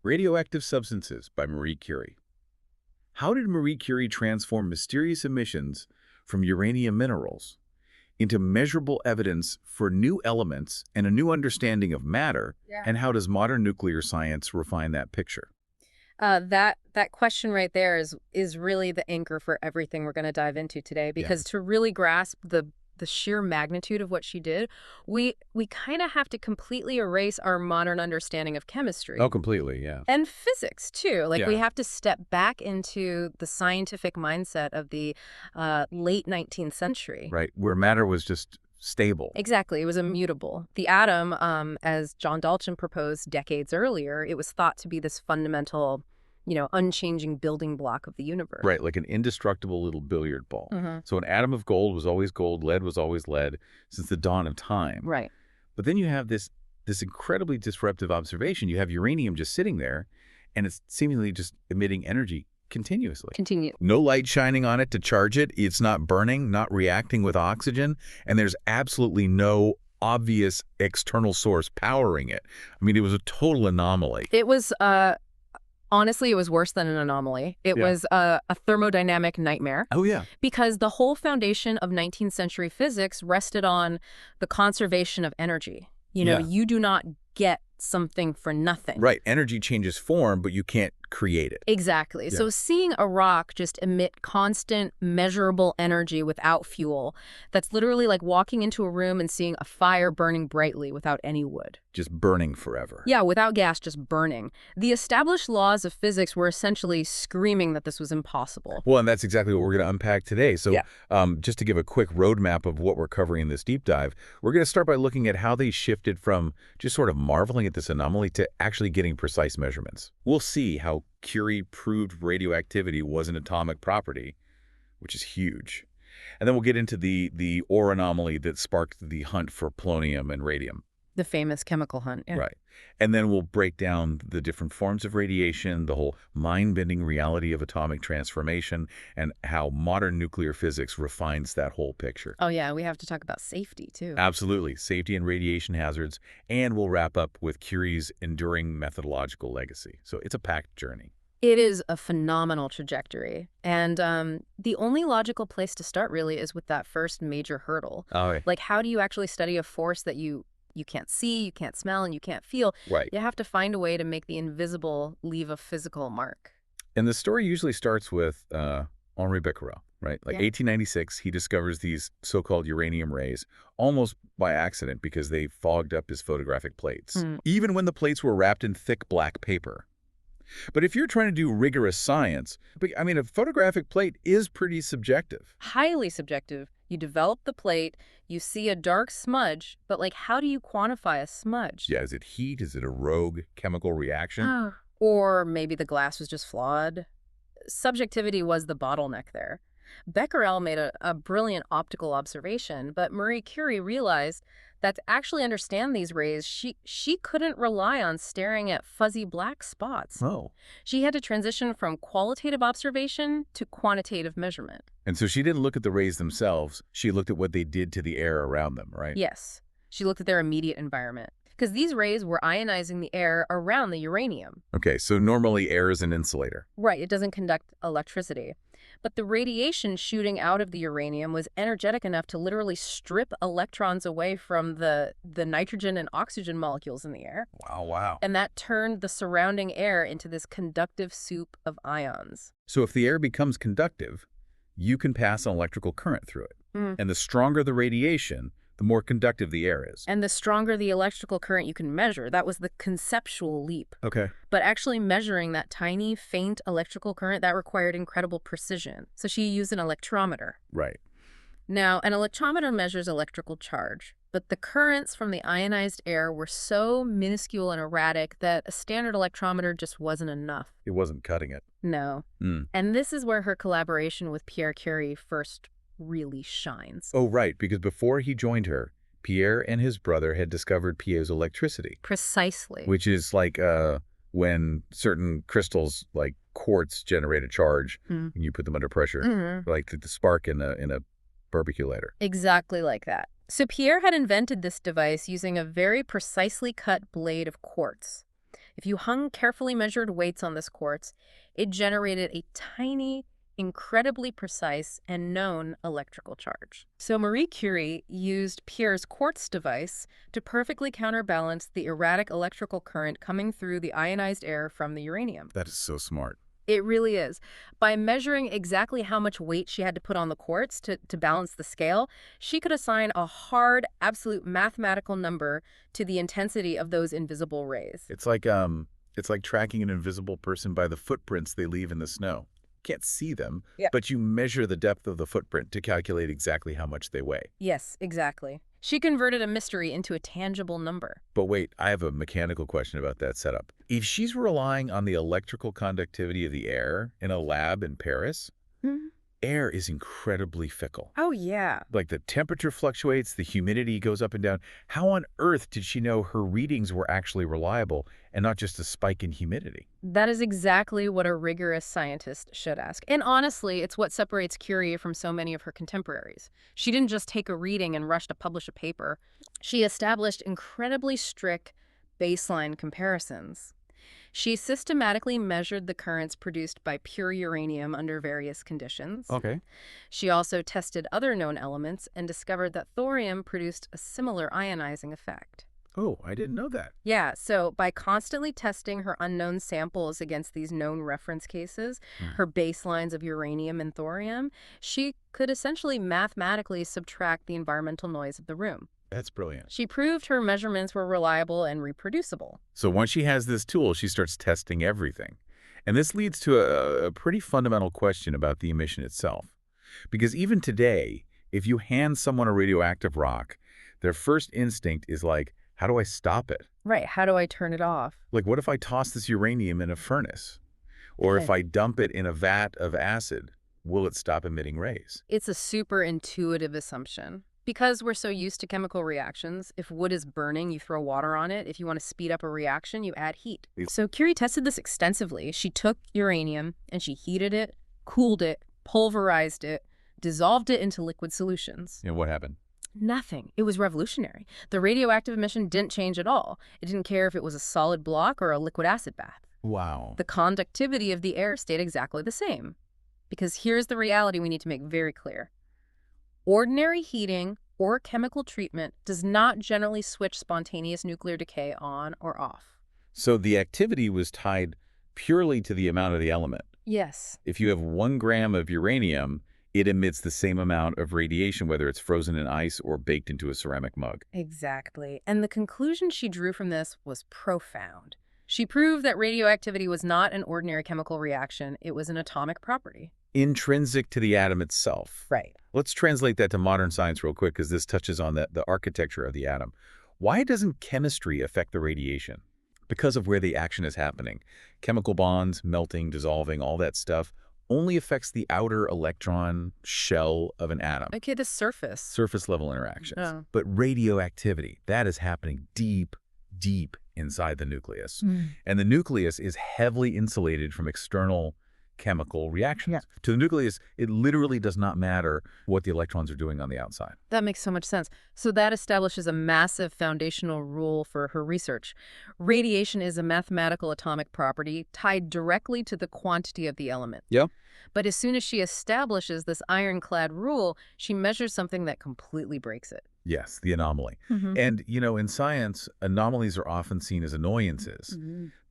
Radioactive Substances by Marie Curie. How did Marie Curie transform mysterious emissions from uranium minerals into measurable evidence for new elements and a new understanding of matter? Yeah. And how does modern nuclear science refine that picture? That question right there is really the anchor for everything we're going to dive into today, because to really grasp the sheer magnitude of what she did, we kind of have to completely erase our modern understanding of chemistry. Oh, completely, yeah. And physics, too. Like, we Yeah. have to step back into the scientific mindset of the late 19th century. Right, where matter was just stable. Exactly. It was immutable. The atom, as John Dalton proposed decades earlier, it was thought to be this fundamental, unchanging building block of the universe. Right, like an indestructible little billiard ball. Mhm. So an atom of gold was always gold, lead was always lead, since the dawn of time. Right. But then you have this incredibly disruptive observation. You have uranium just sitting there, and it's seemingly just emitting energy continuously. Continue. No light shining on it to charge it. It's not burning, not reacting with oxygen, and there's absolutely no obvious external source powering it. I mean, it was a total anomaly. It was, honestly, it was worse than an anomaly. It was a thermodynamic nightmare. Oh, yeah. Because the whole foundation of 19th century physics rested on the conservation of energy. You do not get something for nothing. Right. Energy changes form, but you can't create it. Exactly. Yeah. So seeing a rock just emit constant, measurable energy without fuel, that's literally like walking into a room and seeing a fire burning brightly without any wood. Just burning forever. Yeah, without gas, just burning. The established laws of physics were essentially screaming that this was impossible. Well, and that's exactly what we're going to unpack today. So just to give a quick roadmap of what we're covering in this deep dive, we're going to start by looking at how they shifted from just sort of marveling at this anomaly to actually getting precise measurements. We'll see how Curie proved radioactivity was an atomic property, which is huge. And then we'll get into the ore anomaly that sparked the hunt for polonium and radium. The famous chemical hunt. Yeah. Right. And then we'll break down the different forms of radiation, the whole mind-bending reality of atomic transformation, and how modern nuclear physics refines that whole picture. Oh, yeah. We have to talk about safety, too. Absolutely. Safety and radiation hazards. And we'll wrap up with Curie's enduring methodological legacy. So it's a packed journey. It is a phenomenal trajectory. And the only logical place to start, really, is with that first major hurdle. Oh, yeah. Like, how do you actually study a force that you can't see, you can't smell, and you can't feel? Right. You have to find a way to make the invisible leave a physical mark. And the story usually starts with Henri Becquerel, right? Like 1896, he discovers these so-called uranium rays almost by accident because they fogged up his photographic plates, even when the plates were wrapped in thick black paper. But if you're trying to do rigorous science, I mean, a photographic plate is pretty subjective. Highly subjective. You develop the plate, you see a dark smudge, but like, how do you quantify a smudge? Yeah, is it heat? Is it a rogue chemical reaction? Or maybe the glass was just flawed. Subjectivity was the bottleneck there. Becquerel made a brilliant optical observation, but Marie Curie realized that to actually understand these rays, she couldn't rely on staring at fuzzy black spots. Oh. She had to transition from qualitative observation to quantitative measurement. And so she didn't look at the rays themselves. She looked at what they did to the air around them, right? Yes. She looked at their immediate environment, because these rays were ionizing the air around the uranium. Okay, so normally air is an insulator. Right, it doesn't conduct electricity. But the radiation shooting out of the uranium was energetic enough to literally strip electrons away from the nitrogen and oxygen molecules in the air. Wow. And that turned the surrounding air into this conductive soup of ions. So if the air becomes conductive, you can pass an electrical current through it. And the stronger the radiation, the more conductive the air is. And the stronger the electrical current you can measure. That was the conceptual leap. Okay. But actually measuring that tiny, faint electrical current, that required incredible precision. So she used an electrometer. Right. Now, an electrometer measures electrical charge, but the currents from the ionized air were so minuscule and erratic that a standard electrometer just wasn't enough. It wasn't cutting it. No. And this is where her collaboration with Pierre Curie first really shines. Oh, right, because before he joined her, Pierre and his brother had discovered piezoelectricity. Precisely. Which is like when certain crystals, like quartz, generate a charge when you put them under pressure, like the spark in a barbecue lighter. Exactly like that. So Pierre had invented this device using a very precisely cut blade of quartz. If you hung carefully measured weights on this quartz, it generated a tiny, incredibly precise and known electrical charge. So Marie Curie used Pierre's quartz device to perfectly counterbalance the erratic electrical current coming through the ionized air from the uranium. That is so smart. It really is. By measuring exactly how much weight she had to put on the quartz to balance the scale, she could assign a hard, absolute mathematical number to the intensity of those invisible rays. It's like tracking an invisible person by the footprints they leave in the snow. Can't see them, but you measure the depth of the footprint to calculate exactly how much they weigh. Yes, exactly. She converted a mystery into a tangible number. But wait, I have a mechanical question about that setup. If she's relying on the electrical conductivity of the air in a lab in Paris, air is incredibly fickle. Oh, yeah. Like the temperature fluctuates, the humidity goes up and down. How on earth did she know her readings were actually reliable and not just a spike in humidity? That is exactly what a rigorous scientist should ask. And honestly, it's what separates Curie from so many of her contemporaries. She didn't just take a reading and rush to publish a paper. She established incredibly strict baseline comparisons. She systematically measured the currents produced by pure uranium under various conditions. Okay. She also tested other known elements and discovered that thorium produced a similar ionizing effect. Oh, I didn't know that. Yeah, so by constantly testing her unknown samples against these known reference cases, her baselines of uranium and thorium, she could essentially mathematically subtract the environmental noise of the room. That's brilliant. She proved her measurements were reliable and reproducible. So once she has this tool, she starts testing everything. And this leads to a pretty fundamental question about the emission itself. Because even today, if you hand someone a radioactive rock, their first instinct is like, how do I stop it? Right, how do I turn it off? Like, what if I toss this uranium in a furnace? Or if I dump it in a vat of acid, will it stop emitting rays? It's a super intuitive assumption. Because we're so used to chemical reactions, if wood is burning, you throw water on it. If you want to speed up a reaction, you add heat. So Curie tested this extensively. She took uranium and she heated it, cooled it, pulverized it, dissolved it into liquid solutions. And what happened? Nothing. It was revolutionary. The radioactive emission didn't change at all. It didn't care if it was a solid block or a liquid acid bath. Wow. The conductivity of the air stayed exactly the same. Because here's the reality we need to make very clear. Ordinary heating or chemical treatment does not generally switch spontaneous nuclear decay on or off. So the activity was tied purely to the amount of the element. Yes. If you have 1 gram of uranium, it emits the same amount of radiation, whether it's frozen in ice or baked into a ceramic mug. Exactly. And the conclusion she drew from this was profound. She proved that radioactivity was not an ordinary chemical reaction. It was an atomic property. Intrinsic to the atom itself. Right. Let's translate that to modern science real quick, because this touches on the architecture of the atom. Why doesn't chemistry affect the radiation? Because of where the action is happening. Chemical bonds, melting, dissolving, all that stuff only affects the outer electron shell of an atom. Okay, the surface. Surface level interactions. Oh. But radioactivity, that is happening deep, deep inside the nucleus. And the nucleus is heavily insulated from external chemical reactions. Yeah. To the nucleus, it literally does not matter what the electrons are doing on the outside. That makes so much sense. So that establishes a massive foundational rule for her research. Radiation is a mathematical atomic property tied directly to the quantity of the element. Yeah. But as soon as she establishes this ironclad rule, she measures something that completely breaks it. Yes, the anomaly. And, in science, anomalies are often seen as annoyances,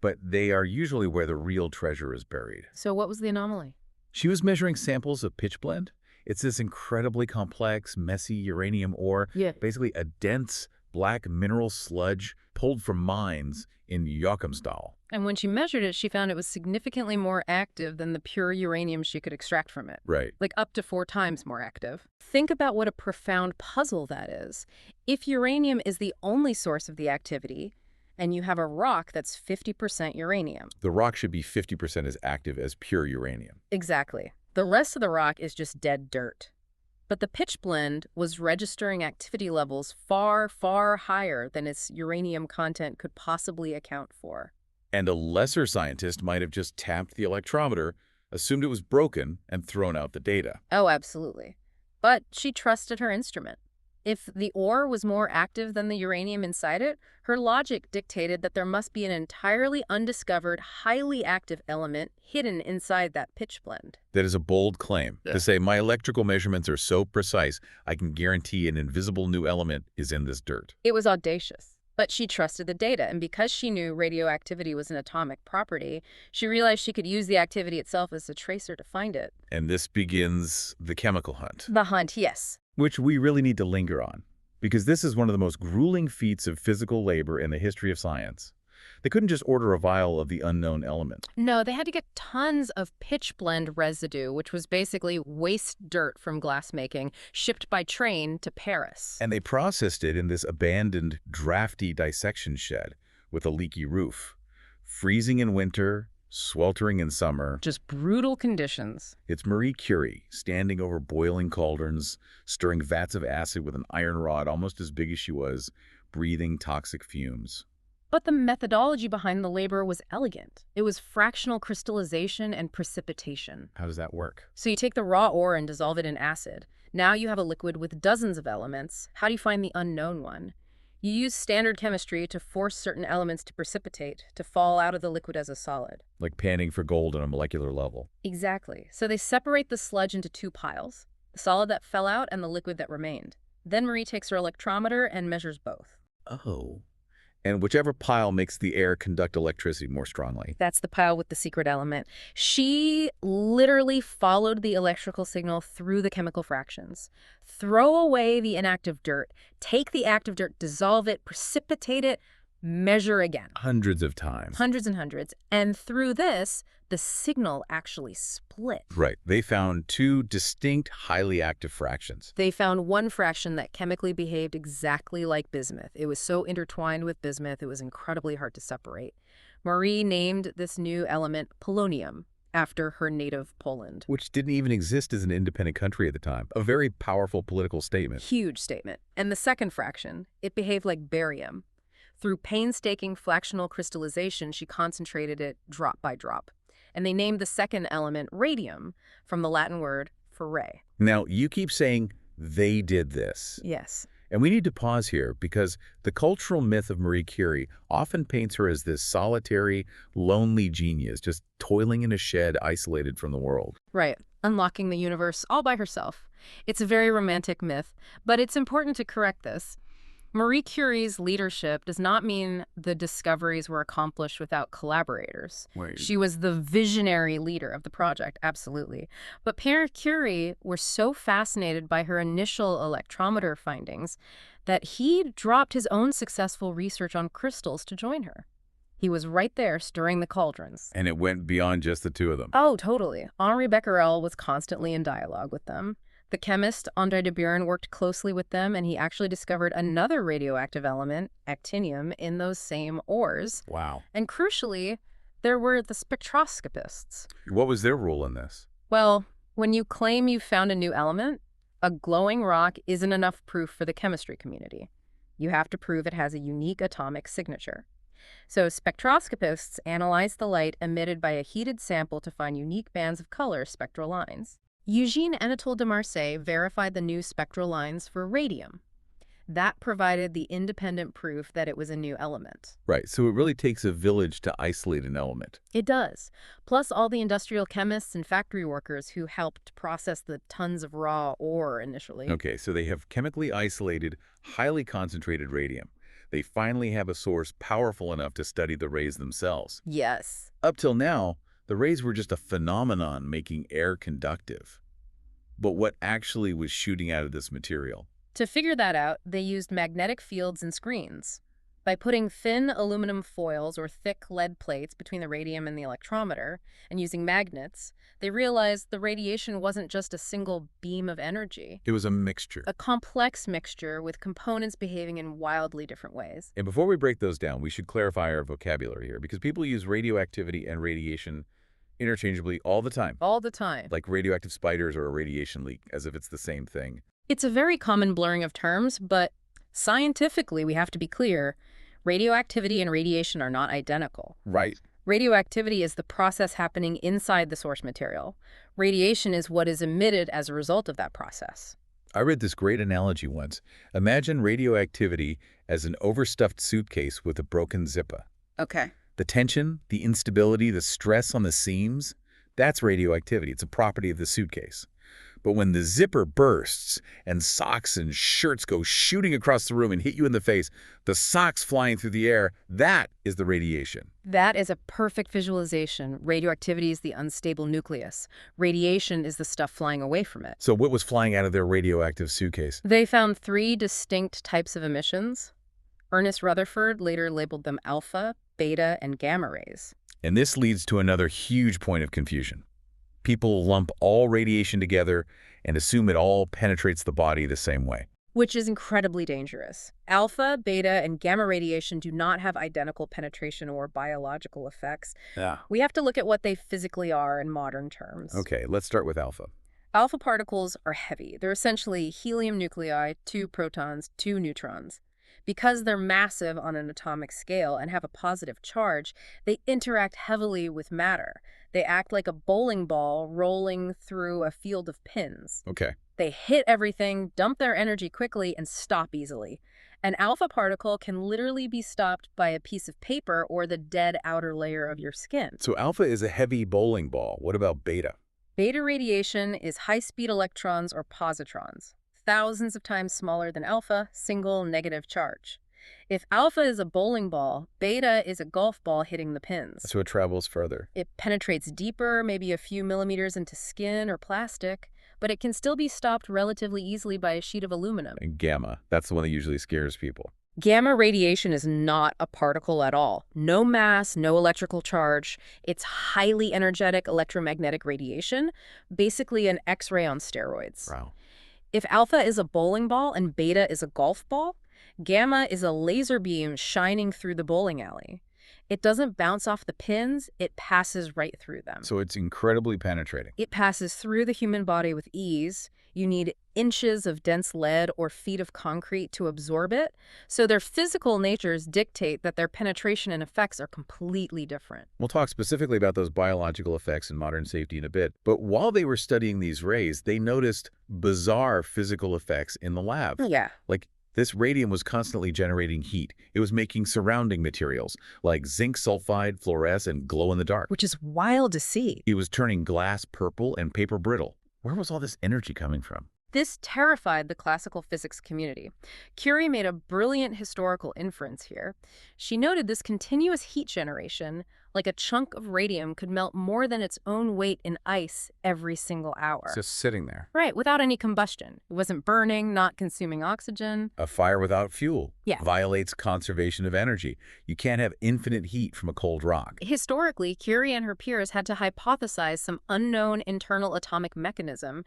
but they are usually where the real treasure is buried. So what was the anomaly? She was measuring samples of pitchblende. It's this incredibly complex, messy uranium ore, basically a dense black mineral sludge pulled from mines in Joachimsthal. And when she measured it, she found it was significantly more active than the pure uranium she could extract from it. Right. Like up to 4 times more active. Think about what a profound puzzle that is. If uranium is the only source of the activity, and you have a rock that's 50% uranium. The rock should be 50% as active as pure uranium. Exactly. The rest of the rock is just dead dirt. But the pitchblende was registering activity levels far, far higher than its uranium content could possibly account for. And a lesser scientist might have just tapped the electrometer, assumed it was broken, and thrown out the data. Oh, absolutely. But she trusted her instrument. If the ore was more active than the uranium inside it, her logic dictated that there must be an entirely undiscovered, highly active element hidden inside that pitchblende. That is a bold claim Yeah. to say my electrical measurements are so precise, I can guarantee an invisible new element is in this dirt. It was audacious. But she trusted the data, and because she knew radioactivity was an atomic property, she realized she could use the activity itself as a tracer to find it. And this begins the chemical hunt, The hunt, yes. which we really need to linger on, because this is one of the most grueling feats of physical labor in the history of science. They couldn't just order a vial of the unknown element. No, they had to get tons of pitchblende residue, which was basically waste dirt from glassmaking, shipped by train to Paris. And they processed it in this abandoned, drafty dissection shed with a leaky roof. Freezing in winter, sweltering in summer. Just brutal conditions. It's Marie Curie, standing over boiling cauldrons, stirring vats of acid with an iron rod almost as big as she was, breathing toxic fumes. But the methodology behind the labor was elegant. It was fractional crystallization and precipitation. How does that work? So you take the raw ore and dissolve it in acid. Now you have a liquid with dozens of elements. How do you find the unknown one? You use standard chemistry to force certain elements to precipitate, to fall out of the liquid as a solid. Like panning for gold on a molecular level. Exactly. So they separate the sludge into two piles, the solid that fell out and the liquid that remained. Then Marie takes her electrometer and measures both. Oh. And whichever pile makes the air conduct electricity more strongly. That's the pile with the secret element. She literally followed the electrical signal through the chemical fractions. Throw away the inactive dirt, take the active dirt, dissolve it, precipitate it, measure again. Hundreds of times. Hundreds and hundreds. And through this, the signal actually split. Right. They found two distinct, highly active fractions. They found one fraction that chemically behaved exactly like bismuth. It was so intertwined with bismuth, it was incredibly hard to separate. Marie named this new element polonium, after her native Poland. Which didn't even exist as an independent country at the time. A very powerful political statement. Huge statement. And the second fraction, it behaved like barium. Through painstaking fractional crystallization, she concentrated it drop by drop. And they named the second element radium, from the Latin word for ray. Now, you keep saying they did this. Yes. And we need to pause here because the cultural myth of Marie Curie often paints her as this solitary, lonely genius, just toiling in a shed isolated from the world. Right. Unlocking the universe all by herself. It's a very romantic myth, but it's important to correct this. Marie Curie's leadership does not mean the discoveries were accomplished without collaborators. Wait. She was the visionary leader of the project, absolutely. But Pierre Curie was so fascinated by her initial electrometer findings that he dropped his own successful research on crystals to join her. He was right there stirring the cauldrons. And it went beyond just the two of them. Oh, totally. Henri Becquerel was constantly in dialogue with them. The chemist André de Buren worked closely with them, and he actually discovered another radioactive element, actinium, in those same ores. Wow. And crucially, there were the spectroscopists. What was their role in this? Well, when you claim you've found a new element, a glowing rock isn't enough proof for the chemistry community. You have to prove it has a unique atomic signature. So spectroscopists analyze the light emitted by a heated sample to find unique bands of color, spectral lines. Eugène Anatole de Marseille verified the new spectral lines for radium. That provided the independent proof that it was a new element. Right, so it really takes a village to isolate an element. It does. Plus all the industrial chemists and factory workers who helped process the tons of raw ore initially. Okay, so they have chemically isolated, highly concentrated radium. They finally have a source powerful enough to study the rays themselves. Yes. Up till now, the rays were just a phenomenon making air conductive. But what actually was shooting out of this material? To figure that out, they used magnetic fields and screens. By putting thin aluminum foils or thick lead plates between the radium and the electrometer, and using magnets, they realized the radiation wasn't just a single beam of energy. It was a mixture. A complex mixture with components behaving in wildly different ways. And before we break those down, we should clarify our vocabulary here, because people use radioactivity and radiation interchangeably all the time. All the time. Like radioactive spiders or a radiation leak, as if it's the same thing. It's a very common blurring of terms, but scientifically, we have to be clear, radioactivity and radiation are not identical. Right. Radioactivity is the process happening inside the source material. Radiation is what is emitted as a result of that process. I read this great analogy once. Imagine radioactivity as an overstuffed suitcase with a broken zipper. Okay. The tension, the instability, the stress on the seams, that's radioactivity. It's a property of the suitcase. But when the zipper bursts and socks and shirts go shooting across the room and hit you in the face, the socks flying through the air, that is the radiation. That is a perfect visualization. Radioactivity is the unstable nucleus. Radiation is the stuff flying away from it. So what was flying out of their radioactive suitcase? They found 3 distinct types of emissions. Ernest Rutherford later labeled them alpha, beta, and gamma rays. And this leads to another huge point of confusion. People lump all radiation together and assume it all penetrates the body the same way. Which is incredibly dangerous. Alpha, beta, and gamma radiation do not have identical penetration or biological effects. Yeah. We have to look at what they physically are in modern terms. Okay, let's start with alpha. Alpha particles are heavy. They're essentially helium nuclei, 2 protons, 2 neutrons. Because they're massive on an atomic scale and have a positive charge, they interact heavily with matter. They act like a bowling ball rolling through a field of pins. Okay. They hit everything, dump their energy quickly, and stop easily. An alpha particle can literally be stopped by a piece of paper or the dead outer layer of your skin. So alpha is a heavy bowling ball. What about beta? Beta radiation is high-speed electrons or positrons, thousands of times smaller than alpha, single negative charge. If alpha is a bowling ball, beta is a golf ball hitting the pins. So it travels further. It penetrates deeper, maybe a few millimeters into skin or plastic, but it can still be stopped relatively easily by a sheet of aluminum. And gamma, that's the one that usually scares people. Gamma radiation is not a particle at all. No mass, no electrical charge. It's highly energetic electromagnetic radiation, basically an X-ray on steroids. Wow. If alpha is a bowling ball and beta is a golf ball, gamma is a laser beam shining through the bowling alley. It doesn't bounce off the pins, it passes right through them. So it's incredibly penetrating. It passes through the human body with ease. You need inches of dense lead or feet of concrete to absorb it. So their physical natures dictate that their penetration and effects are completely different. We'll talk specifically about those biological effects in modern safety in a bit. But while they were studying these rays, they noticed bizarre physical effects in the lab. Yeah. Like this radium was constantly generating heat. It was making surrounding materials like zinc sulfide, fluoresce, and glow in the dark. Which is wild to see. It was turning glass purple and paper brittle. Where was all this energy coming from? This terrified the classical physics community. Curie made a brilliant historical inference here. She noted this continuous heat generation, like a chunk of radium, could melt more than its own weight in ice every single hour. It's just sitting there. Right, without any combustion. It wasn't burning, not consuming oxygen. A fire without fuel violates conservation of energy. You can't have infinite heat from a cold rock. Historically, Curie and her peers had to hypothesize some unknown internal atomic mechanism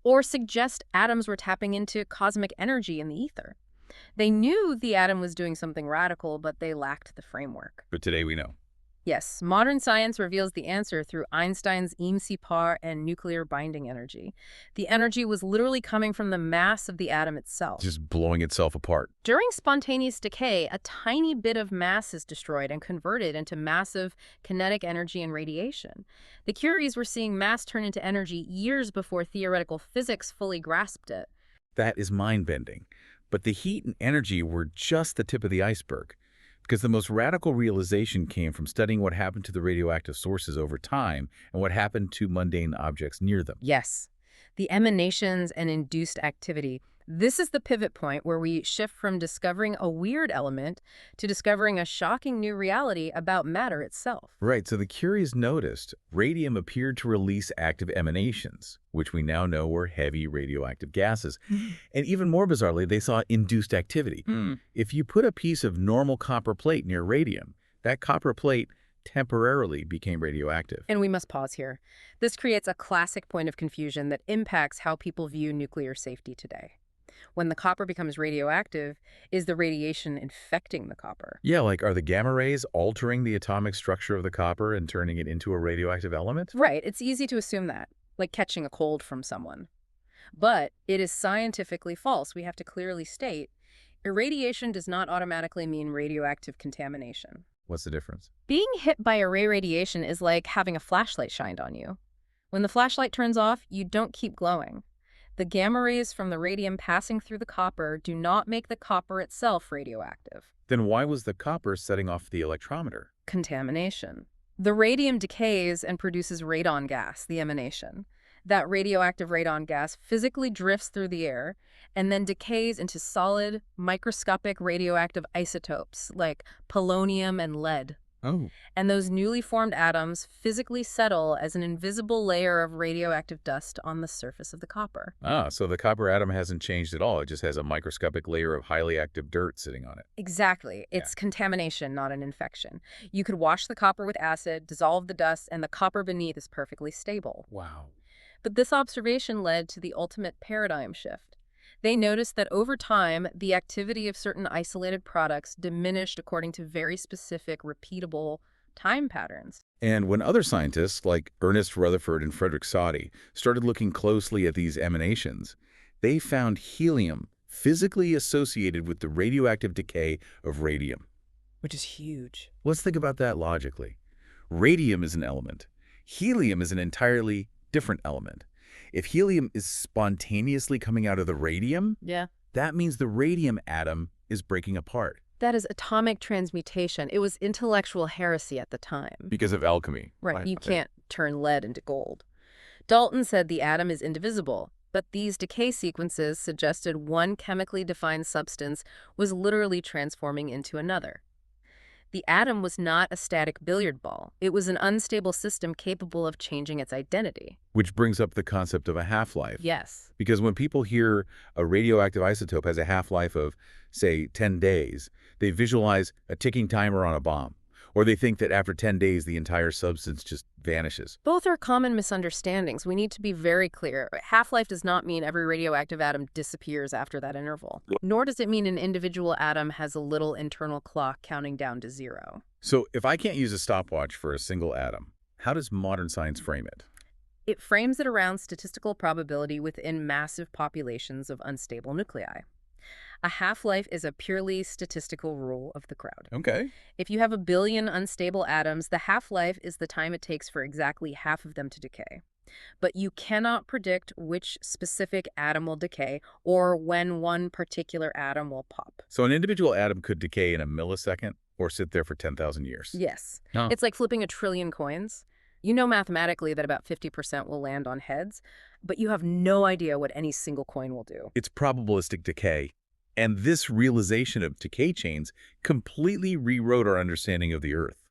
or suggest atoms were tapping into cosmic energy in the ether. They knew the atom was doing something radical, but they lacked the framework. But today we know. Yes, modern science reveals the answer through Einstein's EMC and nuclear binding energy. The energy was literally coming from the mass of the atom itself. Just blowing itself apart. During spontaneous decay, a tiny bit of mass is destroyed and converted into massive kinetic energy and radiation. The Curies were seeing mass turn into energy years before theoretical physics fully grasped it. That is mind-bending. But the heat and energy were just the tip of the iceberg. Because the most radical realization came from studying what happened to the radioactive sources over time and what happened to mundane objects near them. Yes, the emanations and induced activity. This is the pivot point where we shift from discovering a weird element to discovering a shocking new reality about matter itself. Right, so the Curies noticed radium appeared to release active emanations, which we now know were heavy radioactive gases. And even more bizarrely, they saw induced activity. If you put a piece of normal copper plate near radium, that copper plate temporarily became radioactive. And we must pause here. This creates a classic point of confusion that impacts how people view nuclear safety today. When the copper becomes radioactive, is the radiation infecting the copper? Yeah, like are the gamma rays altering the atomic structure of the copper and turning it into a radioactive element? Right, it's easy to assume that, like catching a cold from someone. But it is scientifically false. We have to clearly state, irradiation does not automatically mean radioactive contamination. What's the difference? Being hit by array radiation is like having a flashlight shined on you. When the flashlight turns off, you don't keep glowing. The gamma rays from the radium passing through the copper do not make the copper itself radioactive. Then why was the copper setting off the electrometer? Contamination. The radium decays and produces radon gas, the emanation. That radioactive radon gas physically drifts through the air and then decays into solid, microscopic radioactive isotopes like polonium and lead. Oh. And those newly formed atoms physically settle as an invisible layer of radioactive dust on the surface of the copper. Ah, so the copper atom hasn't changed at all. It just has a microscopic layer of highly active dirt sitting on it. Exactly. It's contamination, not an infection. You could wash the copper with acid, dissolve the dust, and the copper beneath is perfectly stable. Wow. But this observation led to the ultimate paradigm shift. They noticed that over time, the activity of certain isolated products diminished according to very specific, repeatable time patterns. And when other scientists, like Ernest Rutherford and Frederick Soddy, started looking closely at these emanations, they found helium physically associated with the radioactive decay of radium. Which is huge. Let's think about that logically. Radium is an element. Helium is an entirely different element. If helium is spontaneously coming out of the radium, that means the radium atom is breaking apart. That is atomic transmutation. It was intellectual heresy at the time. Because of alchemy. Right, you can't turn lead into gold. Dalton said the atom is indivisible, but these decay sequences suggested one chemically defined substance was literally transforming into another. The atom was not a static billiard ball. It was an unstable system capable of changing its identity. Which brings up the concept of a half-life. Yes. Because when people hear a radioactive isotope has a half-life of, say, 10 days, they visualize a ticking timer on a bomb. Or they think that after 10 days, the entire substance just vanishes. Both are common misunderstandings. We need to be very clear. Half-life does not mean every radioactive atom disappears after that interval. Nor does it mean an individual atom has a little internal clock counting down to zero. So if I can't use a stopwatch for a single atom, how does modern science frame it? It frames it around statistical probability within massive populations of unstable nuclei. A half-life is a purely statistical rule of the crowd. Okay. If you have a billion unstable atoms, the half-life is the time it takes for exactly half of them to decay. But you cannot predict which specific atom will decay or when one particular atom will pop. So an individual atom could decay in a millisecond or sit there for 10,000 years. Yes. Huh. It's like flipping a trillion coins. You know mathematically that about 50% will land on heads, but you have no idea what any single coin will do. It's probabilistic decay. And this realization of decay chains completely rewrote our understanding of the Earth.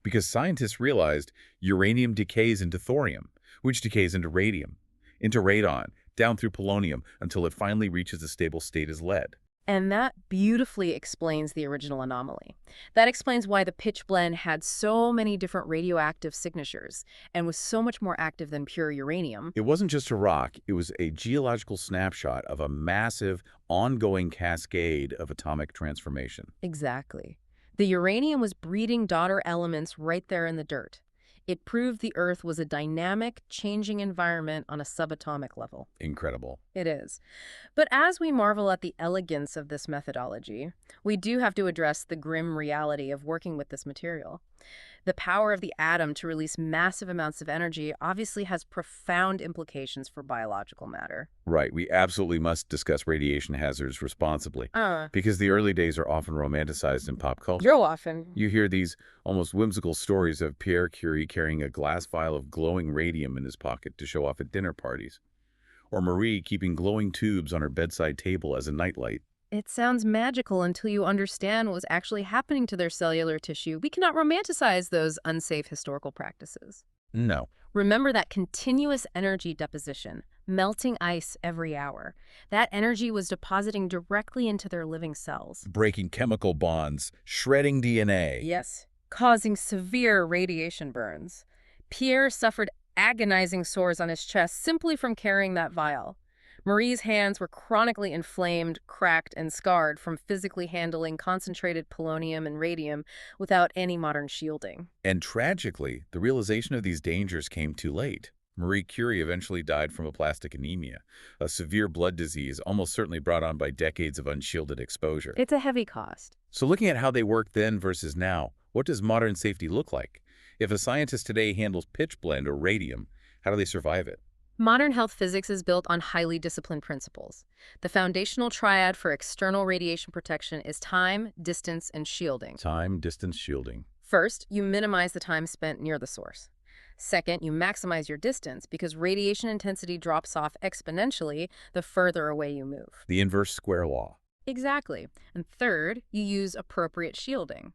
Because scientists realized uranium decays into thorium, which decays into radium, into radon, down through polonium, until it finally reaches a stable state as lead. And that beautifully explains the original anomaly. That explains why the pitch blende had so many different radioactive signatures and was so much more active than pure uranium. It wasn't just a rock, it was a geological snapshot of a massive, ongoing cascade of atomic transformation. Exactly. The uranium was breeding daughter elements right there in the dirt. It proved the Earth was a dynamic, changing environment on a subatomic level. Incredible. It is. But as we marvel at the elegance of this methodology, we do have to address the grim reality of working with this material. The power of the atom to release massive amounts of energy obviously has profound implications for biological matter. Right. We absolutely must discuss radiation hazards responsibly. Because the early days are often romanticized in pop culture. You're often. You hear these almost whimsical stories of Marie Curie carrying a glass vial of glowing radium in his pocket to show off at dinner parties. Or Marie keeping glowing tubes on her bedside table as a nightlight. It sounds magical until you understand what was actually happening to their cellular tissue. We cannot romanticize those unsafe historical practices. No. Remember that continuous energy deposition, melting ice every hour. That energy was depositing directly into their living cells. Breaking chemical bonds, shredding DNA. Yes, causing severe radiation burns. Pierre suffered agonizing sores on his chest simply from carrying that vial. Marie's hands were chronically inflamed, cracked, and scarred from physically handling concentrated polonium and radium without any modern shielding. And tragically, the realization of these dangers came too late. Marie Curie eventually died from aplastic anemia, a severe blood disease almost certainly brought on by decades of unshielded exposure. It's a heavy cost. So looking at how they worked then versus now, what does modern safety look like? If a scientist today handles pitch blende or radium, how do they survive it? Modern health physics is built on highly disciplined principles. The foundational triad for external radiation protection is time, distance, and shielding. Time, distance, shielding. First, you minimize the time spent near the source. Second, you maximize your distance because radiation intensity drops off exponentially the further away you move. The inverse square law. Exactly. And third, you use appropriate shielding.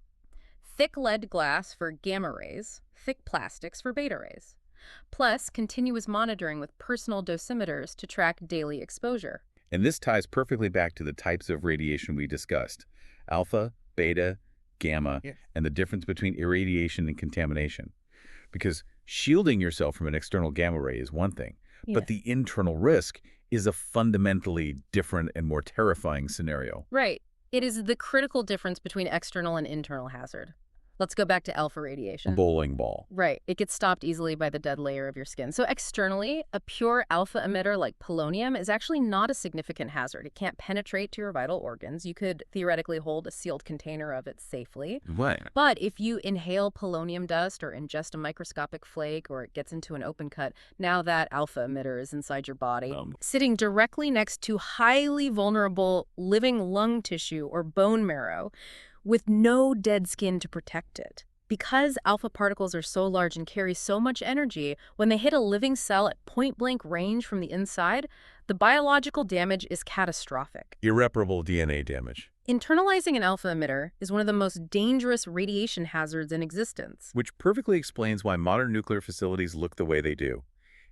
Thick lead glass for gamma rays, thick plastics for beta rays. Plus, continuous monitoring with personal dosimeters to track daily exposure. And this ties perfectly back to the types of radiation we discussed: alpha, beta, gamma, and the difference between irradiation and contamination. Because shielding yourself from an external gamma ray is one thing, but the internal risk is a fundamentally different and more terrifying scenario. Right. It is the critical difference between external and internal hazard. Let's go back to alpha radiation. A bowling ball. Right. It gets stopped easily by the dead layer of your skin. So externally, a pure alpha emitter like polonium is actually not a significant hazard. It can't penetrate to your vital organs. You could theoretically hold a sealed container of it safely. Right. But if you inhale polonium dust or ingest a microscopic flake or it gets into an open cut, now that alpha emitter is inside your body, sitting directly next to highly vulnerable living lung tissue or bone marrow, with no dead skin to protect it. Because alpha particles are so large and carry so much energy, when they hit a living cell at point-blank range from the inside, the biological damage is catastrophic. Irreparable DNA damage. Internalizing an alpha emitter is one of the most dangerous radiation hazards in existence. Which perfectly explains why modern nuclear facilities look the way they do.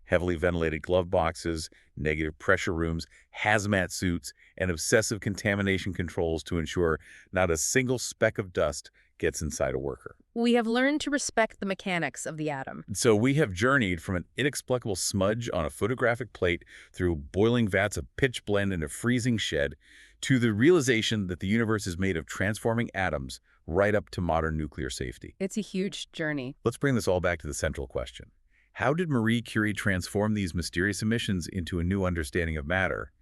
Heavily ventilated glove boxes, negative pressure rooms, hazmat suits, and obsessive contamination controls to ensure not a single speck of dust gets inside a worker. We have learned to respect the mechanics of the atom. So we have journeyed from an inexplicable smudge on a photographic plate through boiling vats of pitch blende in a freezing shed to the realization that the universe is made of transforming atoms right up to modern nuclear safety. It's a huge journey. Let's bring this all back to the central question. How did Marie Curie transform these mysterious emissions into a new understanding of matter?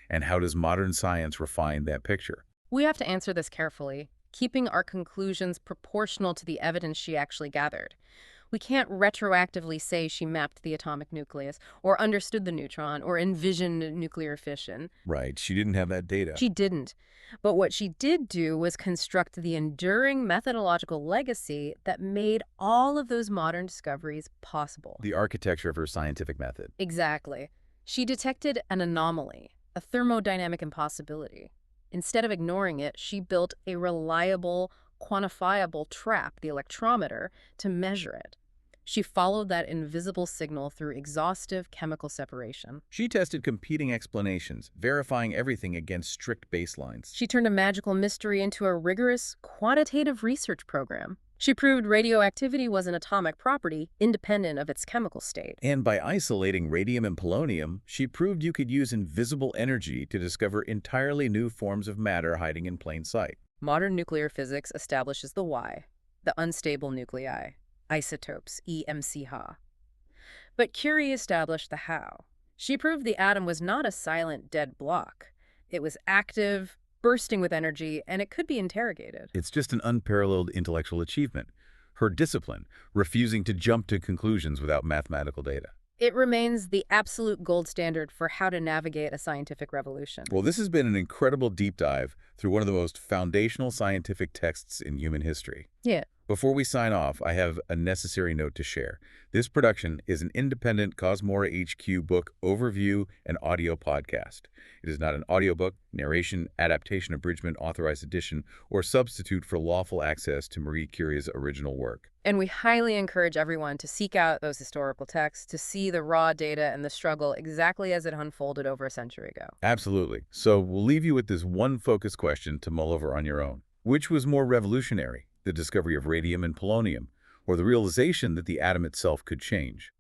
And how does modern science refine that picture? We have to answer this carefully, keeping our conclusions proportional to the evidence she actually gathered. We can't retroactively say she mapped the atomic nucleus, or understood the neutron, or envisioned nuclear fission. Right, she didn't have that data. She didn't. But what she did do was construct the enduring methodological legacy that made all of those modern discoveries possible. The architecture of her scientific method. Exactly. She detected an anomaly, a thermodynamic impossibility. Instead of ignoring it, she built a reliable, quantifiable trap, the electrometer, to measure it. She followed that invisible signal through exhaustive chemical separation. She tested competing explanations, verifying everything against strict baselines. She turned a magical mystery into a rigorous, quantitative research program. She proved radioactivity was an atomic property, independent of its chemical state. And by isolating radium and polonium, she proved you could use invisible energy to discover entirely new forms of matter hiding in plain sight. Modern nuclear physics establishes the why, the unstable nuclei, isotopes, EMC-Ha. But Curie established the how. She proved the atom was not a silent, dead block. It was active, bursting with energy, and it could be interrogated. It's just an unparalleled intellectual achievement. Her discipline, refusing to jump to conclusions without mathematical data. It remains the absolute gold standard for how to navigate a scientific revolution. Well, this has been an incredible deep dive through one of the most foundational scientific texts in human history. Yeah. Before we sign off, I have a necessary note to share. This production is an independent COSMORA HQ book overview and audio podcast. It is not an audiobook, narration, adaptation, abridgment, authorized edition, or substitute for lawful access to Marie Curie's original work. And we highly encourage everyone to seek out those historical texts, to see the raw data and the struggle exactly as it unfolded over a century ago. Absolutely. So we'll leave you with this one focus question to mull over on your own. Which was more revolutionary, the discovery of radium and polonium, or the realization that the atom itself could change?